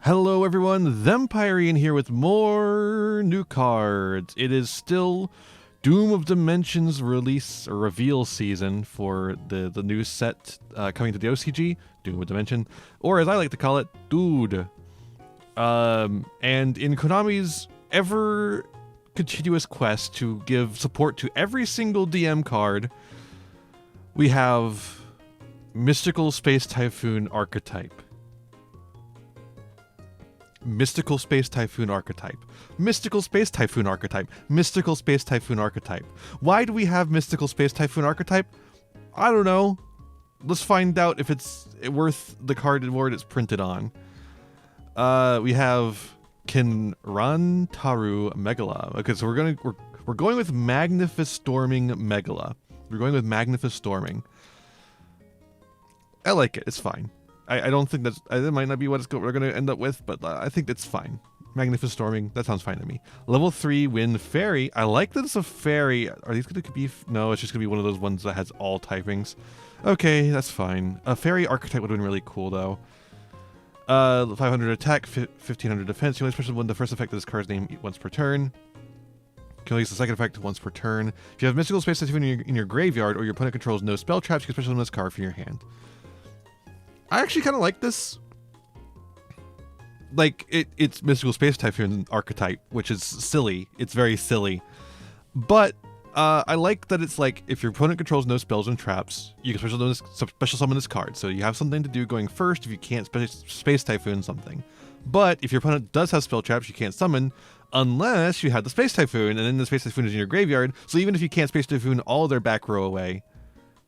Hello everyone, Thempire here with more new cards. It is still Doom of Dimensions release or reveal season for the new set coming to the OCG, Doom of Dimension, or as I like to call it, Dude. And in Konami's ever continuous quest to give support to every single DM card, we have Mystical Space Typhoon Archetype. Mystical Space Typhoon Archetype. Mystical Space Typhoon Archetype. Mystical Space Typhoon Archetype. Why do we have Mystical Space Typhoon Archetype? I don't know. Let's find out if it's worth the card it's printed on. We have Kinran Taru Megala. Okay, so we're going with Maginifistorming Megala. We're going with Maginifistorming. I like it. It's fine. I don't think that might not be what we're going to end up with, but I think it's fine. Maginifistorming, that sounds fine to me. Level 3 Wind Fairy. I like that it's a fairy. Are these going to be... No, it's just going to be one of those ones that has all typings. Okay, that's fine. A fairy archetype would have been really cool, though. 500 attack, 1500 defense. You only special when the first effect of this card's name once per turn. You can only use the second effect once per turn. If you have Mystical Space Typhoon in your graveyard or your opponent controls no spell traps, you can special summon this card from your hand. I actually kind of like this. Like, it's Mystical Space Typhoon archetype, which is silly. It's very silly. But I like that it's like, if your opponent controls no spells and traps, you can special summon this card. So you have something to do going first if you can't Space Typhoon something. But if your opponent does have spell traps, you can't summon unless you have the Space Typhoon, and then the Space Typhoon is in your graveyard. So even if you can't Space Typhoon all their back row away,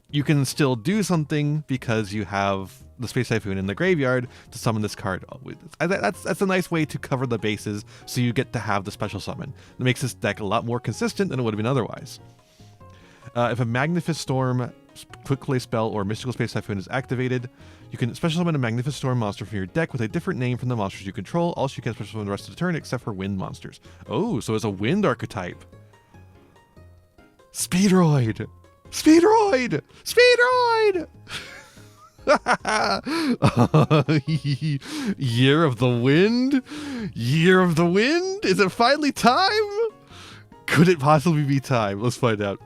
you can still do something because you have the Space Typhoon in the graveyard to summon this card. That's a nice way to cover the bases, so you get to have the special summon. It makes this deck a lot more consistent than it would have been otherwise. If a Maginifistorm quick play spell or Mystical Space Typhoon is activated, you can special summon a Maginifistorm monster from your deck with a different name from the monsters you control. Also, you can special summon the rest of the turn except for wind monsters. Oh, so it's a wind archetype. Speedroid! Speedroid! Speedroid! Year of the Wind? Year of the Wind? Is it finally time? Could it possibly be time? Let's find out.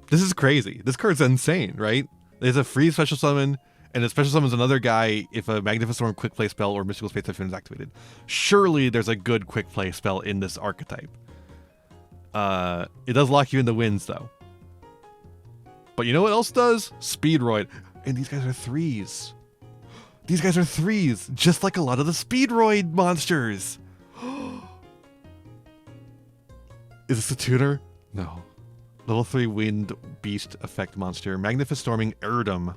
This is crazy. This card's insane, right? There's a free special summon, and it special summons another guy if a Maginifistorm quick play spell or Mystical Space Typhoon is activated. Surely there's a good quick play spell in this archetype. It does lock you in the winds, though. But you know what else does? Speedroid. And these guys are 3s. These guys are 3s, just like a lot of the Speedroid monsters. Is this a tuner? No. Level 3 Wind Beast Effect Monster. Maginifistorming Erdam.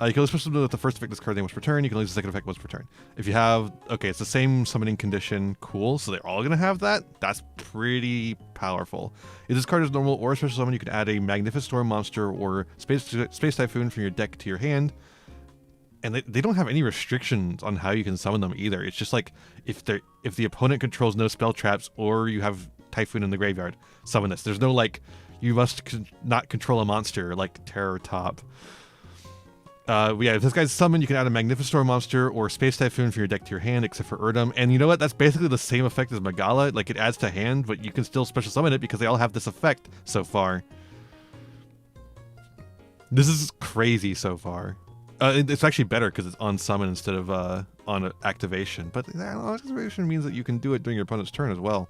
You can only special summon with the first effect this card name once per turn. You can only use the second effect once per turn. If you have... Okay, it's the same summoning condition. Cool. So they're all going to have that? That's pretty powerful. If this card is normal or a special summon, you can add a Maginifistorm monster or Space Typhoon from your deck to your hand. And they don't have any restrictions on how you can summon them either. It's just like, if the opponent controls no spell traps or you have Typhoon in the graveyard, summon this. There's no, like, you must not control a monster, like Terror Top. Yeah, if this guy's summoned, you can add a Maginifistorm monster or Space Typhoon from your deck to your hand, except for Erdam. And you know what? That's basically the same effect as Megala. Like, it adds to hand, but you can still special summon it because they all have this effect so far. This is crazy so far. It's actually better because it's on summon instead of on activation. But activation means that you can do it during your opponent's turn as well.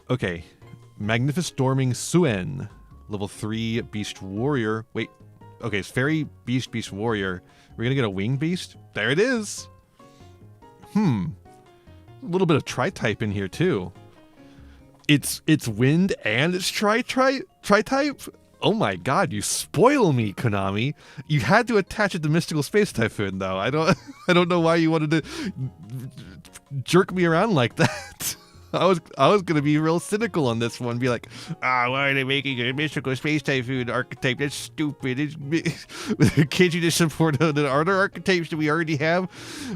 Okay. Maginifistorming Suen. Level 3 Beast Warrior. Wait. Okay, it's Fairy Beast Warrior. We're gonna get a Winged Beast? There it is! A little bit of Tri-type in here, too. It's Wind and it's Tri-type? Oh my god, you spoil me, Konami. You had to attach it to Mystical Space Typhoon, though. I don't know why you wanted to jerk me around like that. I was gonna be real cynical on this one, be like, why are they making a Mystical Space Typhoon archetype? That's stupid. Can't you just support the other archetypes that we already have,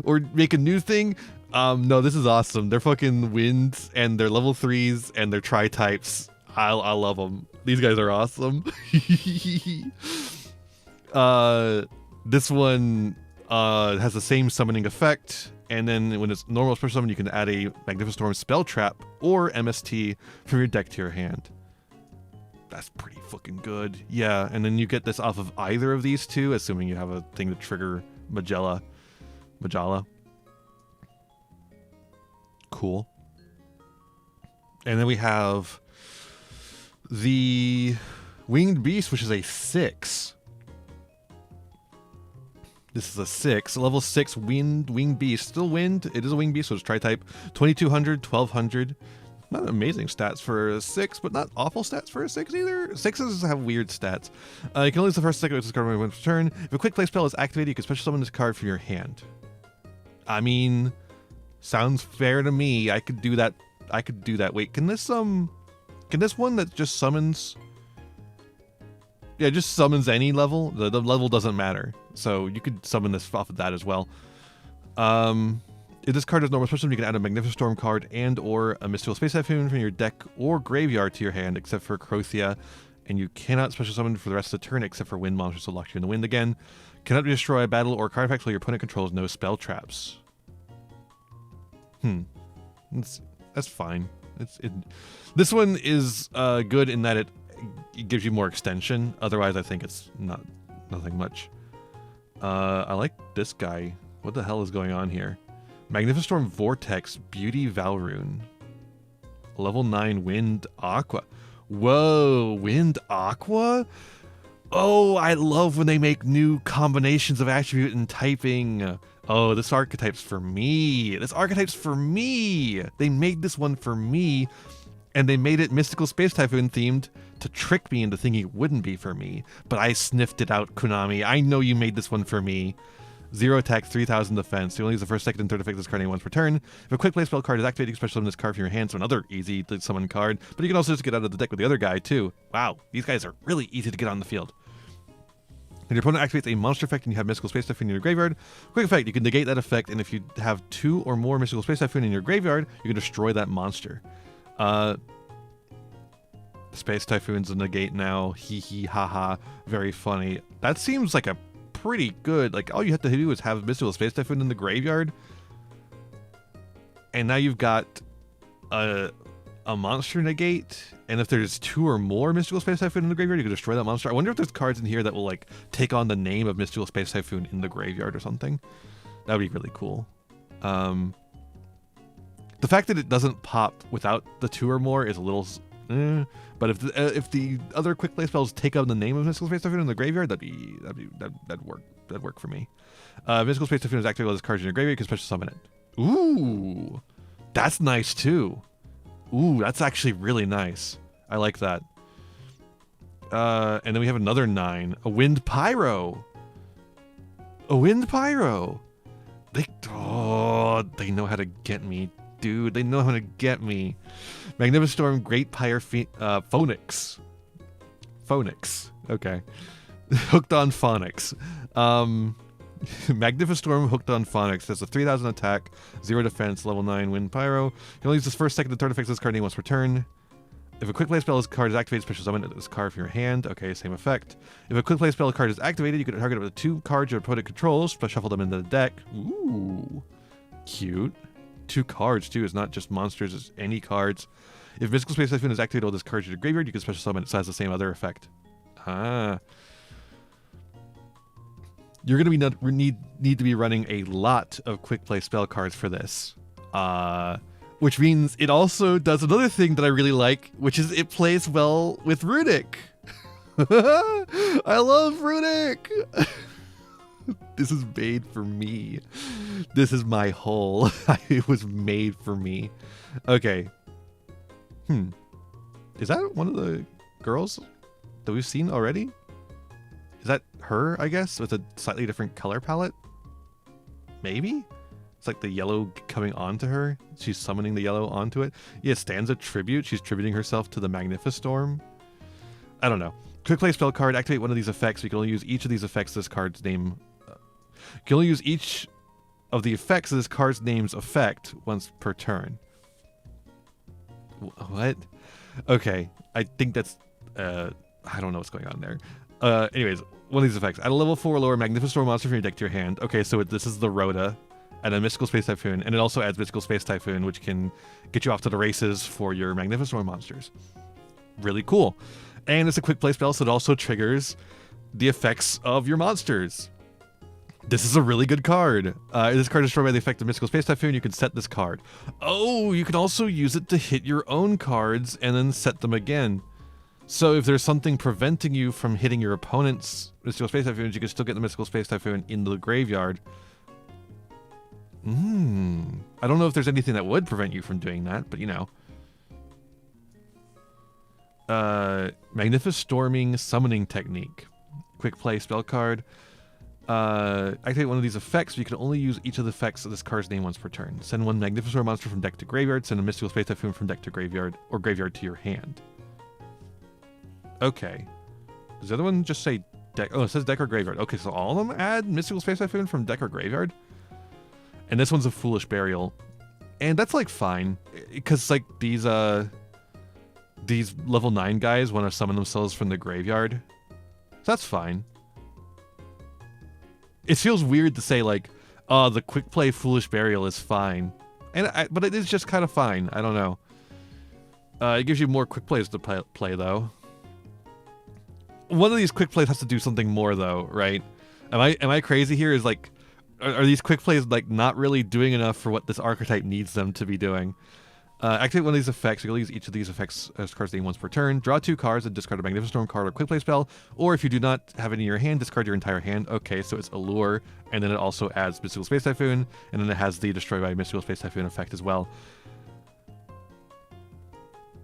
or make a new thing? No, this is awesome. They're fucking winds, and they're level 3s, and they're tri-types. I love them. These guys are awesome. This one has the same summoning effect, and then when it's normal special summon, you can add a Magnifistorm spell trap or MST from your deck to your hand. That's pretty fucking good. Yeah, and then you get this off of either of these two, assuming you have a thing to trigger Majala. Cool. And then we have the Winged Beast, which is a 6. This is a 6. Level 6 Winged Beast. Still wind. It is a Winged Beast, so it's tri-type. 2200, 1200. Not amazing stats for a 6, but not awful stats for a 6 either. 6s have weird stats. You can only use the first second with this card when it's turn. If a quick play spell is activated, you can special summon this card from your hand. I mean, sounds fair to me. I could do that. Wait, can this one that just summons? Yeah, just summons any level. The level doesn't matter, so you could summon this off of that as well. If this card is normal special, you can add a Magnifistorm card and or a Mystical Space Typhoon from your deck or graveyard to your hand, except for Crothia, and you cannot special summon for the rest of the turn except for wind monsters to lock you in the wind again. Cannot destroy a battle or card effect while your opponent controls no spell traps. That's fine. This one is good in that it gives you more extension. Otherwise, I think it's nothing much. I like this guy. What the hell is going on here? Magnifistorm Vortex Beauty Valrune. Level 9 Wind Aqua. Whoa, Wind Aqua? Oh, I love when they make new combinations of attribute and typing. Oh, this archetype's for me. They made this one for me, and they made it Mystical Space Typhoon themed to trick me into thinking it wouldn't be for me. But I sniffed it out, Konami. I know you made this one for me. 0 attack, 3000 defense. You only use the first, second, and third effect of this card once per turn. If a quick play spell card is activated, you can special summon this card from your hand, so another easy to summon card. But you can also just get out of the deck with the other guy, too. Wow, these guys are really easy to get on the field. When your opponent activates a monster effect and you have Mystical Space Typhoon in your graveyard, quick effect, you can negate that effect, and if you have 2 or more Mystical Space Typhoon in your graveyard, you can destroy that monster. Space Typhoon's a negate now. Hee hee ha ha. Very funny. That seems like a pretty good, like all you have to do is have Mystical Space Typhoon in the graveyard, and now you've got a monster negate, and if there's 2 or more Mystical Space Typhoon in the graveyard, you can destroy that monster. I wonder if there's cards in here that will like take on the name of Mystical Space Typhoon in the graveyard or something. That would be really cool. The fact that it doesn't pop without the 2 or more is a little but if the other quick play spells take on the name of Mystical Space Typhoon in the graveyard, that'd work for me. Mystical Space Typhoon is activated while this card's in your graveyard, you can special summon it. Ooh, that's nice too. Ooh, that's actually really nice. I like that. And then we have another 9, a Wind Pyro. They know how to get me, dude. They know how to get me. Magnifistorm Great Pyre Phonix. Okay. Hooked on Phonics. Magnifistorm Hooked on Phonics. That's a 3000 attack, 0 defense, level 9 Wind Pyro. You can only use this first, second, and third effects of this card name once per turn. If a quick play spell card is activated, special summon this card from your hand. Okay, same effect. If a quick play spell card is activated, you can target up to 2 cards your opponent controls, but shuffle them into the deck. Ooh, cute. 2 cards too. It's not just monsters, it's any cards. If Mystical Space Typhoon is activated while this card is in your graveyard, you can special summon it, so it has the same other effect. You're going to need to be running a lot of quick play spell cards for this. Which means it also does another thing that I really like, which is it plays well with Runic. I love Runic. This is made for me. This is my hole. It was made for me. Okay. Is that one of the girls that we've seen already? Is that her, I guess, with a slightly different color palette? Maybe? It's like the yellow coming onto her. She's summoning the yellow onto it. Yeah, Stanza Tribute. She's tributing herself to the Magnifistorm. I don't know. Quick play spell card. Activate one of these effects. You can only use each of these effects this card's name. You can only use each of the effects of this card's name's effect once per turn. What? Okay, I think that's I don't know what's going on there. Anyways, one of these effects. Add a level 4 lower Maginifistorm monster from your deck to your hand. Okay, so this is the Rhoda, and then Mystical Space Typhoon, and it also adds Mystical Space Typhoon, which can get you off to the races for your Maginifistorm monsters. Really cool. And it's a quick play spell, so it also triggers the effects of your monsters. This is a really good card. This card is destroyed by the effect of Mystical Space Typhoon. You can set this card. Oh, you can also use it to hit your own cards and then set them again. So if there's something preventing you from hitting your opponent's Mystical Space Typhoons, you can still get the Mystical Space Typhoon into the graveyard. I don't know if there's anything that would prevent you from doing that, but you know. Maginifistorming Summoning Technique. Quick play spell card. Activate one of these effects. You can only use each of the effects of this card's name once per turn. Send one Maginifistorm monster from deck to graveyard. Send a Mystical Space Typhoon from deck to graveyard, or graveyard to your hand. Okay. Does the other one just say deck? Oh, it says deck or graveyard. Okay, so all of them add Mystical Space Typhoon from deck or graveyard? And this one's a Foolish Burial. And that's like fine. Because like these level 9 guys want to summon themselves from the graveyard. So that's fine. It feels weird to say like, oh, the quick play Foolish Burial is fine. But it is just kind of fine. I don't know. It gives you more quick plays to play though. One of these quick plays has to do something more though, right? Am I crazy here? Is like, are these quick plays like not really doing enough for what this archetype needs them to be doing? Activate one of these effects. You'll use each of these effects as cards name once per turn. Draw 2 cards and discard a Maginifistorm card or quick play spell. Or if you do not have it in your hand, discard your entire hand. Okay, so it's Allure, and then it also adds Mystical Space Typhoon, and then it has the Destroy by Mystical Space Typhoon effect as well.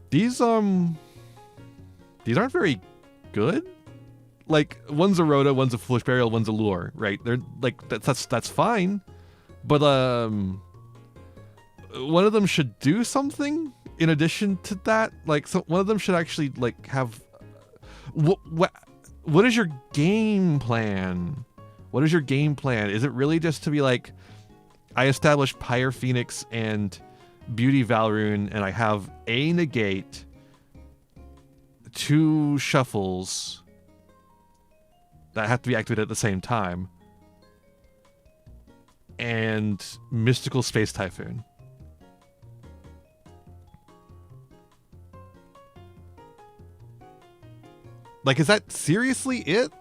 These aren't very good. Like, one's a Rhoda, one's a Foolish Burial, one's a Lure, right? They're like that's fine, but one of them should do something in addition to that. Like, so one of them should actually like have what is your game plan? What is your game plan? Is it really just to be like, I establish Pyre Phoenix and Beauty Valrune, and I have a negate, 2 shuffles that have to be activated at the same time, and Mystical Space Typhoon? Like, is that seriously it?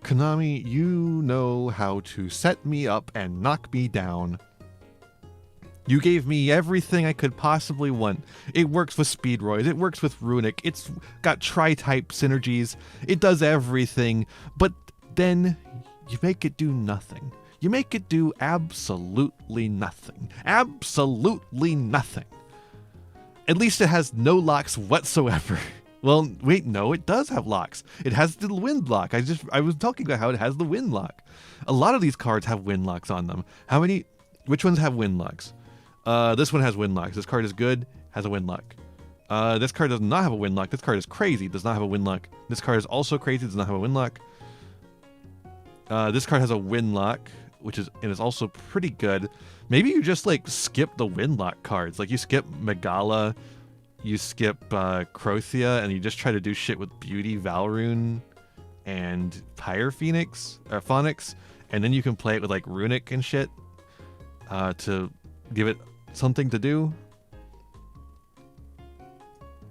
Konami, you know how to set me up and knock me down. You gave me everything I could possibly want. It works with Speedroids, it works with Runic, it's got tri-type synergies, it does everything, but then you make it do nothing. You make it do absolutely nothing. Absolutely nothing. At least it has no locks whatsoever. Well, wait, no, it does have locks. It has the wind lock. I was talking about how it has the wind lock. A lot of these cards have wind locks on them. Which ones have wind locks? This one has wind locks. This card is good, has a wind lock. This card does not have a wind lock. This card is crazy, does not have a wind lock. This card is also crazy, does not have a wind lock. This card has a wind lock, which is also pretty good. Maybe you just like skip the wind lock cards. Like you skip Megala, you skip Crothia, and you just try to do shit with Beauty Valrune and Pyre Phoenix, Phonix, and then you can play it with like Runic and shit to give it something to do.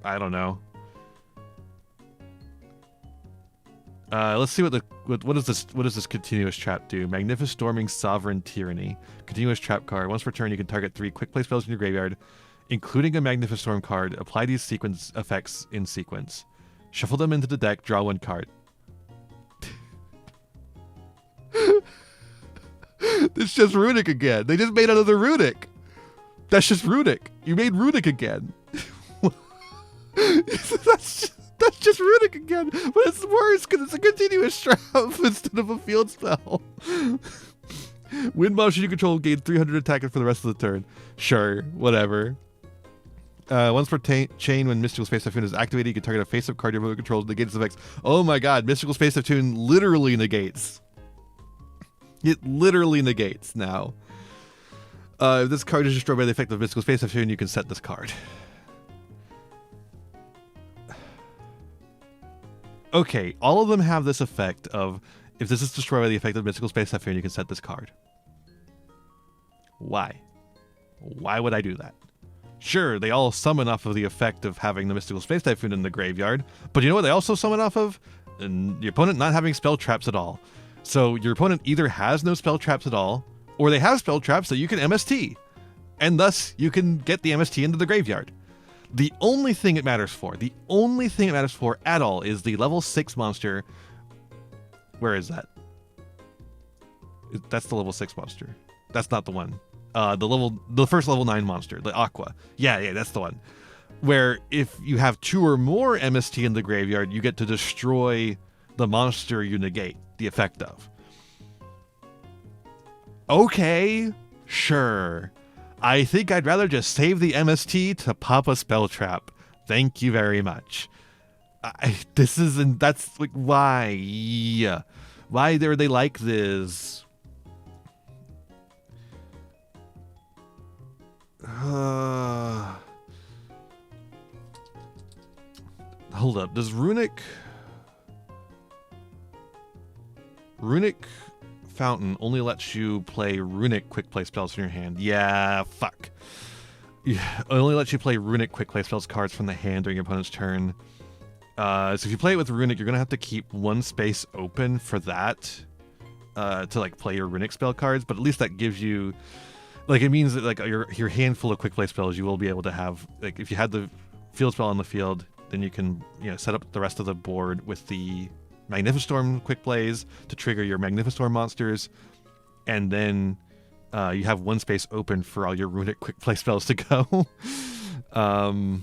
I don't know. Let's see what does this continuous trap do? Maginifistorming Sovereign Tyranny. Continuous trap card. Once per turn, you can target 3 quick play spells in your graveyard, including a Maginifistorm card. Apply these sequence effects in sequence. Shuffle them into the deck. Draw 1 card. It's just Runic again. They just made another Runic. That's just Runic. You made Runic again. That's just Runic again, but it's worse because it's a continuous trap instead of a field spell. Wind motion you control gain 300 attack for the rest of the turn. Sure, whatever. Once per chain, when Mystical Space Typhoon is activated, you can target a face-up card your opponent controls, negates effects. Oh my god, Mystical Space Typhoon literally negates. It literally negates now. If this card is destroyed by the effect of Mystical Space Typhoon, you can set this card. Okay, all of them have this effect of, if this is destroyed by the effect of Mystical Space Typhoon, you can set this card. Why? Why would I do that? Sure, they all summon off of the effect of having the Mystical Space Typhoon in the graveyard, but you know what they also summon off of? And your opponent not having spell traps at all. So your opponent either has no spell traps at all, or they have spell traps that you can MST, and thus you can get the MST into the graveyard. The only thing it matters for, at all, is the level 6 monster. Where is that? That's the level 6 monster. That's not the one. The first level 9 monster, the Aqua. Yeah, that's the one. Where if you have 2 or more MST in the graveyard, you get to destroy the monster you negate the effect of. Okay, sure. I think I'd rather just save the MST to pop a spell trap. Thank you very much. That's like, why? Why are they like this? Hold up, does Runic Fountain only lets you play Runic quick play spells from your hand? Yeah, fuck. Yeah, it only lets you play Runic quick play spells cards from the hand during your opponent's turn. So if you play it with Runic, you're gonna have to keep one space open for that to like play your Runic spell cards. But at least that gives you, like, it means that like your handful of quick play spells, you will be able to have, like, if you had the field spell on the field, then you can, you know, set up the rest of the board with the Maginifistorm quick plays to trigger your Maginifistorm monsters, and then you have one space open for all your Runic quick play spells to go. That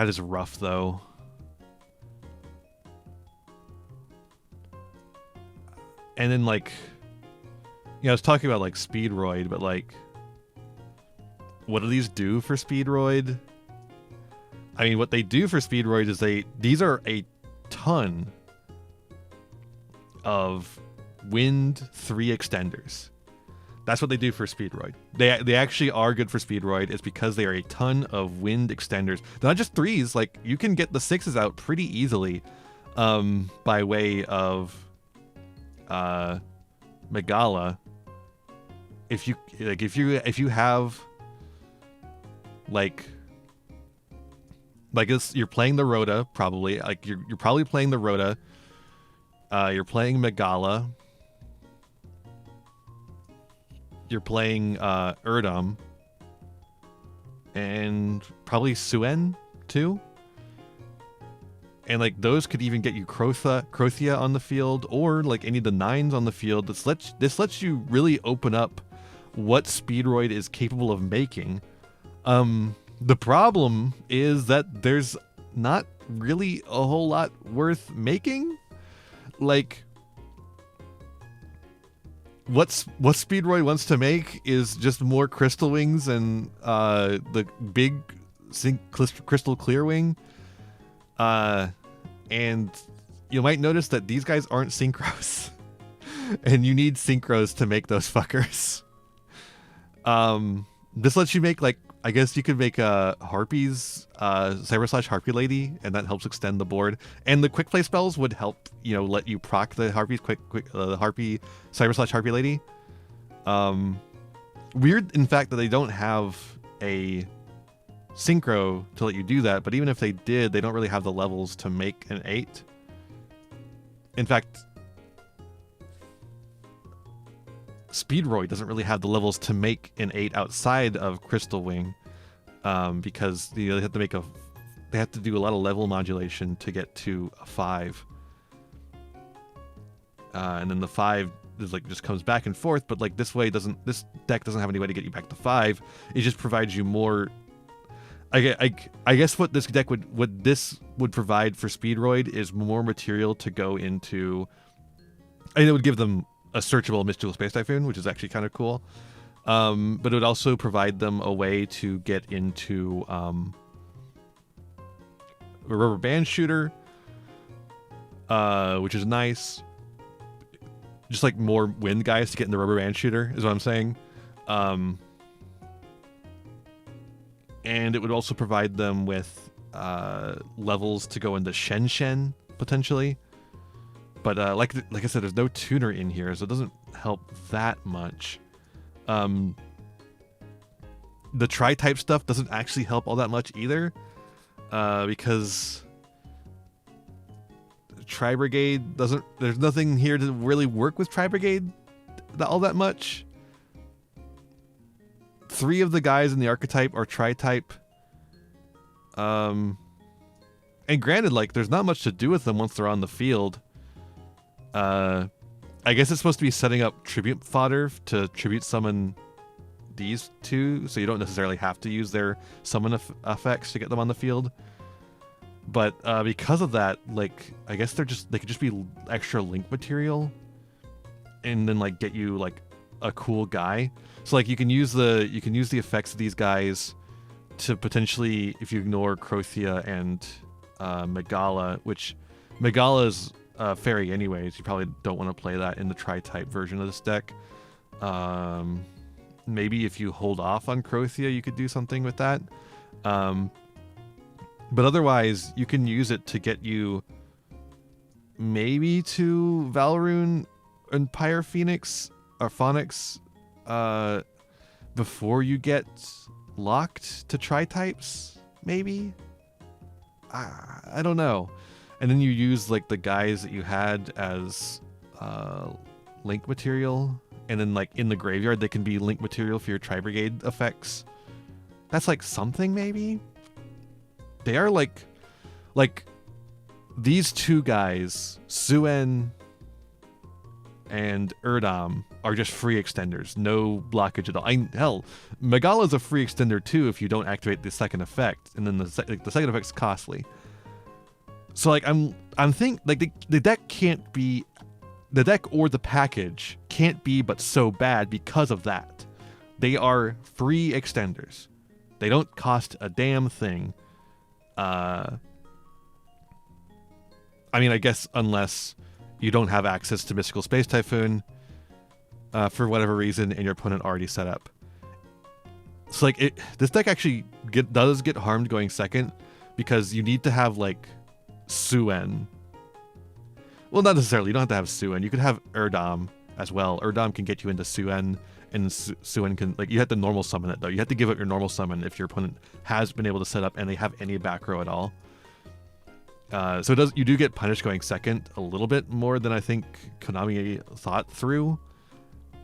is rough, though. And then, like, you know, I was talking about, like, Speedroid, but, like, what do these do for Speedroid? I mean, what they do for Speedroid is these are a ton of Wind 3 extenders. That's what they do for Speedroid. They actually are good for Speedroid. It's because they are a ton of Wind extenders. They're not just 3s. Like, you can get the 6s out pretty easily by way of Megala. If you have like you're playing the Rhoda, probably. Like, you're probably playing the Rhoda. You're playing Megala. You're playing Erdom. And probably Suen, too. And, like, those could even get you Krothia on the field, or, like, any of the 9s on the field. This lets you really open up what Speedroid is capable of making. The problem is that there's not really a whole lot worth making. Like, what Speedroid wants to make is just more Crystal Wings and the big Crystal Clear Wing. And you might notice that these guys aren't synchros. And you need synchros to make those fuckers. This lets you make, like, I guess you could make Harpies, Cyber / Harpy Lady, and that helps extend the board. And the quick play spells would help, you know, let you proc the Harpies the Harpy, Cyber / Harpy Lady. Weird, in fact, that they don't have a synchro to let you do that, but even if they did, they don't really have the levels to make an 8. In fact, Speedroid doesn't really have the levels to make an 8 outside of Crystal Wing, because they have to do a lot of level modulation to get to a 5, and then the 5 is like just comes back and forth. But like this deck doesn't have any way to get you back to 5. It just provides you more. I guess what this deck would provide for Speedroid is more material to go into. And it would give them a searchable Mystical Space Typhoon, which is actually kind of cool. But it would also provide them a way to get into a Rubber Band Shooter, which is nice. just like more wind guys to get in the rubber band shooter is what I'm saying. And it would also provide them with levels to go into Shen potentially. But like I said, there's no tuner in here, so it doesn't help that much. The tri-type stuff doesn't actually help all that much either, because Tri-Brigade doesn't... There's nothing here to really work with Tri-Brigade all that much. 3 of the guys in the Archetype are tri-type. And granted, like, there's not much to do with them once they're on the field. I guess it's supposed to be setting up tribute fodder to tribute summon these 2, so you don't necessarily have to use their summon effects to get them on the field. But because of that, like, I guess they could just be extra link material, and then like get you like a cool guy. So like you can use the effects of these guys to potentially, if you ignore Krothia and Megala, which Megala is fairy anyways, you probably don't want to play that in the tri-type version of this deck. Maybe if you hold off on Krothia, you could do something with that. But otherwise, you can use it to get you maybe to Valrune and Pyre Phoenix or Phonix before you get locked to tri-types, maybe? I don't know. And then you use like the guys that you had as link material, and then like in the graveyard they can be link material for your Tri-Brigade effects. That's like something maybe? They are like these 2 guys, Suen and Erdam, are just free extenders, no blockage at all. Hell, Megala's a free extender too if you don't activate the second effect, and then the second effect's costly. So like I'm thinking like the deck can't be, the deck or the package can't be but so bad because of that. They are free extenders. They don't cost a damn thing. I mean, I guess unless you don't have access to Mystical Space Typhoon for whatever reason, and your opponent already set up. So like this deck actually does get harmed going second, because you need to have like Suen. Well, not necessarily. You don't have to have Suen. You could have Erdam as well. Erdam can get you into Suen, and Suen can, like, you have to normal summon it though. You have to give up your normal summon if your opponent has been able to set up and they have any back row at all. So you do get punished going second a little bit more than I think Konami thought through.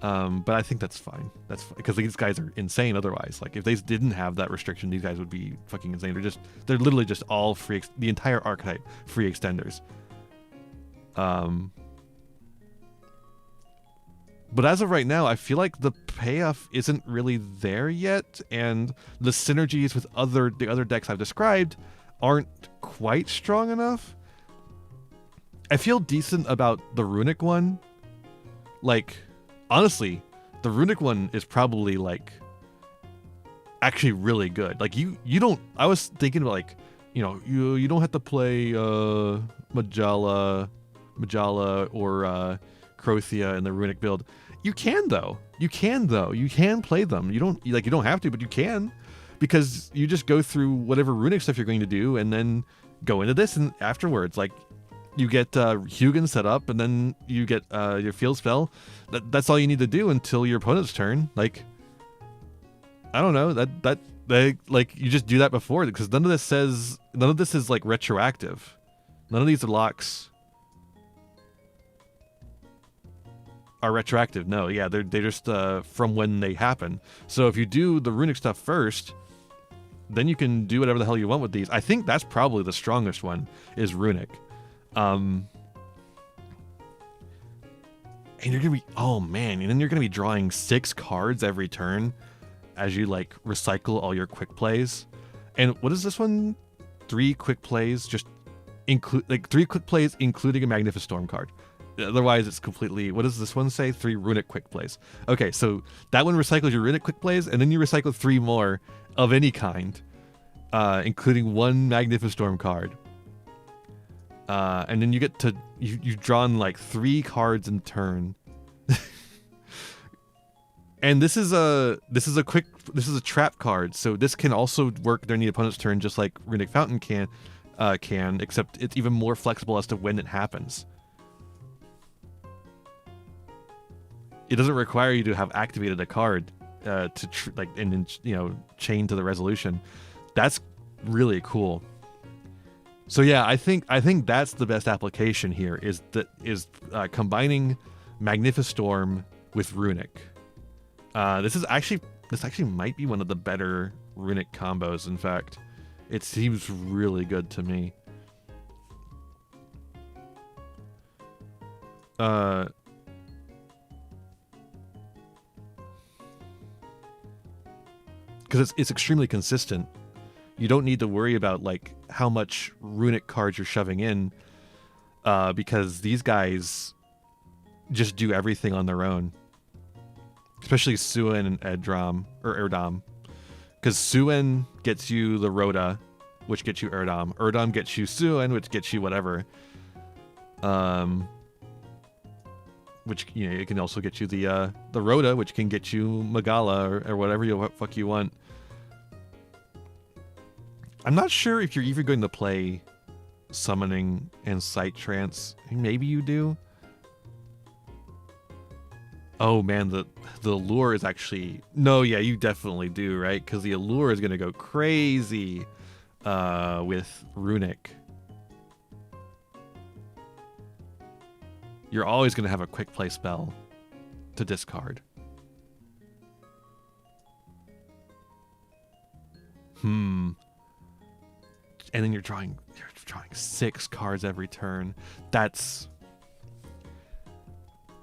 But I think that's fine. That's because these guys are insane otherwise. Like if they didn't have that restriction, these guys would be fucking insane. They're literally just all free, the entire archetype free extenders. But as of right now, I feel like the payoff isn't really there yet, and the synergies with the other decks I've described aren't quite strong enough. I feel decent about the Runic one. Like, honestly, the Runic one is probably like actually really good. Like you don't. I was thinking about like, you don't have to play Majala or Krothia in the Runic build. You can though. You can play them. You don't have to, but you can, because you just go through whatever Runic stuff you're going to do and then go into this, and afterwards, like, you get Hugin set up, and then you get your field spell. That's all you need to do until your opponent's turn. Like, I don't know, like you just do that before, because none of this is like retroactive. None of these locks are retroactive. No, yeah, they're just from when they happen. So if you do the Runic stuff first, then you can do whatever the hell you want with these. I think that's probably the strongest one, is Runic. And you're gonna be, oh man, and then you're gonna be drawing 6 cards every turn as you like recycle all your quick plays. And what is this one? 3 quick plays, just include like 3 quick plays including a Maginifistorm card. Otherwise, it's completely... What does this one say? 3 Runic quick plays. Okay, so that one recycles your Runic quick plays, and then you recycle 3 more of any kind, including 1 Maginifistorm card. And then you get to... You've drawn like 3 cards in turn And this is a trap card, so this can also work during the opponent's turn, just like Runic Fountain can, except it's even more flexible as to when it happens. It doesn't require you to have activated a card chain to the resolution. That's really cool. So yeah, I think that's the best application here is combining Maginifistorm with Runic. This actually might be one of the better Runic combos. In fact, it seems really good to me. Because it's extremely consistent. You don't need to worry about like how much Runic cards you're shoving in, because these guys just do everything on their own. Especially Suen and Erdam, because Suen gets you the Rhoda, which gets you Erdam. Erdam gets you Suen, which gets you whatever. Which it can also get you the Rhoda, which can get you Magala or whatever the fuck you want. I'm not sure if you're even going to play Summoning and Sight Trance. Maybe you do. Oh man, the allure is actually... No, yeah, you definitely do, right? Because the allure is going to go crazy with Runic. You're always going to have a quick play spell to discard. And then you're drawing 6 cards every turn.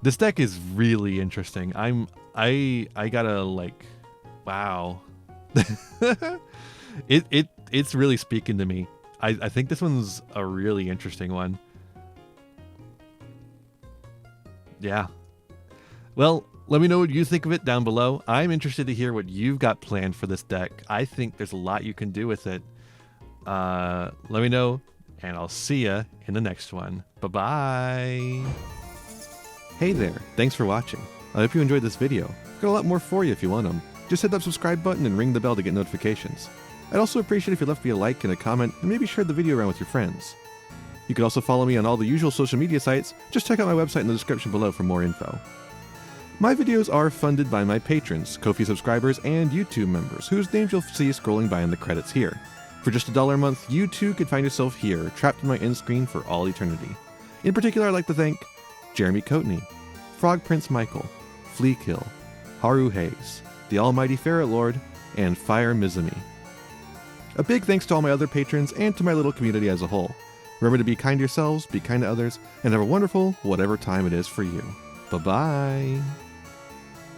This deck is really interesting. I gotta like, wow. It's really speaking to me. I think this one's a really interesting one. Yeah. Well, let me know what you think of it down below. I'm interested to hear what you've got planned for this deck. I think there's a lot you can do with it. Let me know, and I'll see ya in the next one. Bye-bye. Hey there, thanks for watching. I hope you enjoyed this video. I've got a lot more for you if you want them. Just hit that subscribe button and ring the bell to get notifications. I'd also appreciate if you left me a like and a comment, and maybe share the video around with your friends. You can also follow me on all the usual social media sites. Just check out my website in the description below for more info. My videos are funded by my patrons, Ko-fi subscribers, and YouTube members, whose names you'll see scrolling by in the credits here. For just $1 a month, you too could find yourself here, trapped in my end screen for all eternity. In particular, I'd like to thank Jeremy Coatney, Frog Prince Michael, Fleakill, Haru Hayes, the Almighty Ferret Lord, and Fire Mizumi. A big thanks to all my other patrons and to my little community as a whole. Remember to be kind to yourselves, be kind to others, and have a wonderful whatever time it is for you. Bye-bye.